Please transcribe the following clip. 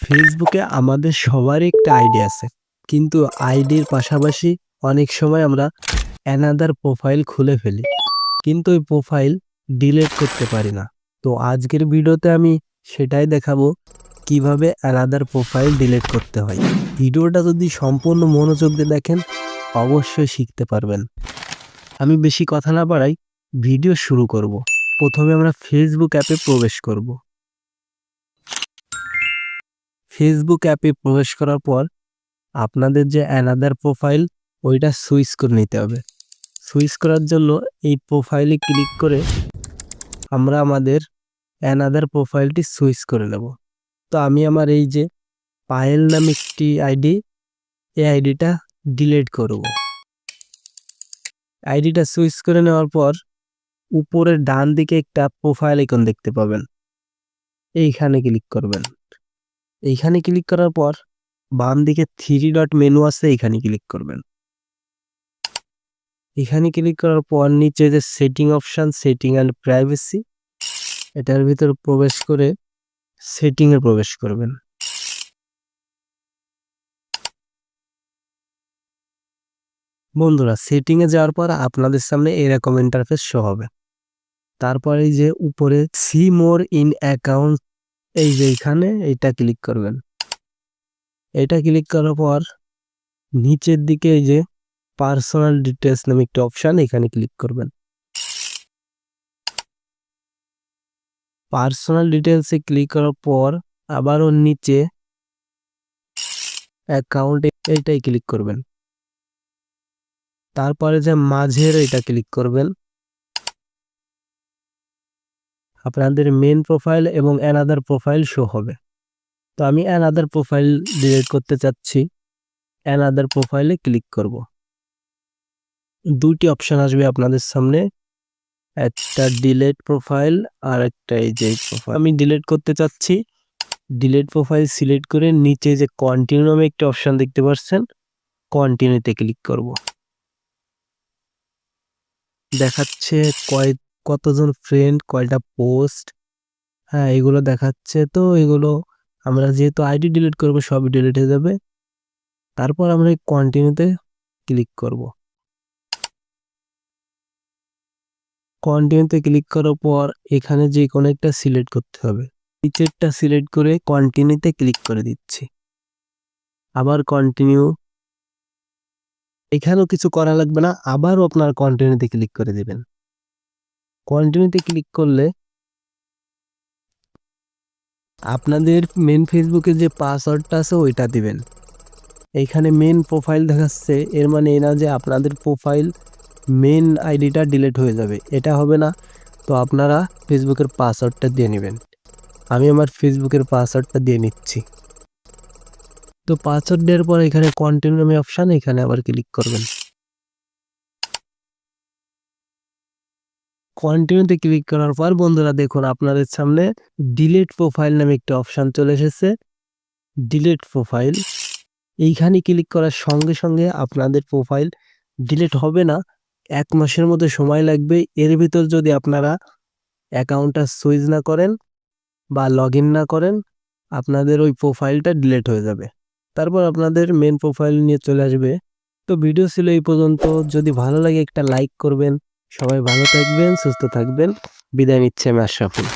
ফেসবুকে আমাদের সবারই একটা আইডি আছে। কিন্তু আইডির পাশাপাশি অনেক সময় আমরা অ্যানাদার প্রোফাইল খুলে ফেলি। কিন্তু ওই প্রোফাইল ডিলিট করতে পারি না। তো আজকের ভিডিওতে আমি সেটাই দেখাবো কিভাবে অ্যানাদার প্রোফাইল ডিলিট করতে হয়। ভিডিওটা যদি সম্পূর্ণ মনোযোগ দিয়ে দেখেন অবশ্যই শিখতে পারবেন। আমি বেশি কথা না বাড়াই ভিডিও শুরু করব। প্রথমে আমরা ফেসবুক অ্যাপে প্রবেশ করব। ফেসবুক অ্যাপে প্রবেশ করার পর আপনাদের যে অ্যানাদার প্রোফাইল ওইটা সুইচ করে নিতে হবে। সুইচ করার জন্য এই প্রোফাইলে ক্লিক করে আমরা আমাদের অ্যানাদার প্রোফাইলটি সুইচ করে নেব। তো আমি আমার এই যে পায়েল নামে একটি আইডি, এই আইডিটা ডিলিট করব। আইডিটা সুইচ করে নেওয়ার পর উপরের ডান দিকে একটা প্রোফাইল আইকন দেখতে পাবেন, এইখানে ক্লিক করবেন। এইখানে ক্লিক করার পর বাম দিকে 3 ডট মেনু আছে, এইখানে ক্লিক করবেন। এখানে ক্লিক করার পর নিচে যে setting option, setting and privacy, এটার ভিতর প্রবেশ করে সেটিংয়ে প্রবেশ করবেন। বন্ধুরা, সেটিংয়ে যাওয়ার পর আপনাদের সামনে এরকম ইন্টারফেস শো হবে। তারপরে এই যে উপরে সি মোর ইন অ্যাকাউন্ট, এই যে এইখানে এইটা ক্লিক করবেন। এটা ক্লিক করার পর নিচের দিকে এই যে পার্সোনাল ডিটেলস নামে একটা অপশন, এখানে ক্লিক করবেন। পার্সোনাল ডিটেলসে ক্লিক করার পর আবার ওর নিচে অ্যাকাউন্ট, এইটাই ক্লিক করবেন। তারপরে যে মাঝের এটা ক্লিক করবেন। আপনাদের মেন প্রোফাইল এবং অ্যানাদার প্রোফাইল শো হবে। তো আমি অ্যানাদার প্রোফাইল ডিলিট করতে চাচ্ছি, অ্যানাদার প্রোফাইলে ক্লিক করব। দুটি অপশন আসবে আপনাদের সামনে, একটা ডিলিট প্রোফাইল আর একটা এই যে প্রোফাইল। আমি ডিলিট করতে চাচ্ছি, ডিলিট প্রোফাইল সিলেক্ট করে নিচে যে কন্টিনিউ নামে একটা অপশন দেখতে পাচ্ছেন, কন্টিনিউতে ক্লিক করব। দেখাচ্ছে কতজন ফ্রেন্ড, কয়টা পোস্ট, হ্যাঁ এগুলো দেখাচ্ছে। তো এগুলো আমরা যেহেতু আইডি ডিলিট করব সবই ডিলিট হয়ে যাবে। তারপর আমরা এই কন্টিনিউতে ক্লিক করব। কন্টিনিউতে ক্লিক করার পর এখানে যে কোনো একটা সিলেক্ট করতে হবে। নিচেরটা সিলেক্ট করে কন্টিনিউতে ক্লিক করে দিচ্ছি। আবার কন্টিনিউ, এখানেও কিছু করা লাগবে না, আবারও আপনার কন্টিনিউতে ক্লিক করে দিবেন। কন্টিনিউতে ক্লিক করলে আপনাদের মেন ফেসবুকে যে পাসওয়ার্ডটা আছে ওইটা দিবেন। এইখানে মেন প্রোফাইল দেখাচ্ছে, এর মানে এই না যে আপনাদের প্রোফাইল মেন আইডিটা ডিলিট হয়ে যাবে, এটা হবে না। তো আপনারা ফেসবুকের পাসওয়ার্ডটা দিয়ে নেবেন। আমি আমার ফেসবুকের পাসওয়ার্ডটা দিয়ে নিচ্ছি। তো পাসওয়ার্ড দেওয়ার পর এখানে কন্টিনিউ নামে অপশান, এখানে আবার ক্লিক করবেন। কন্টিনিউতে ক্লিক করার পর বন্ধুরা দেখুন আপনাদের সামনে ডিলিট প্রোফাইল নামে একটা অপশান চলে এসেছে। ডিলিট প্রোফাইল, এইখানে ক্লিক করার সঙ্গে সঙ্গে আপনাদের প্রোফাইল ডিলিট হবে না, 1 মাসের মতো সময় লাগবে। এর ভিতর যদি আপনারা অ্যাকাউন্টটা সুইচ না করেন বা লগ ইন না করেন, আপনাদের ওই প্রোফাইলটা ডিলিট হয়ে যাবে। তারপর আপনাদের মেন প্রোফাইল নিয়ে চলে আসবে। তো ভিডিও ছিল এই পর্যন্ত। যদি ভালো লাগে একটা লাইক করবেন। সবাই ভালো থাকবেন, সুস্থ থাকবেন। বিদায় নিচ্ছি আমি আশরাফুল।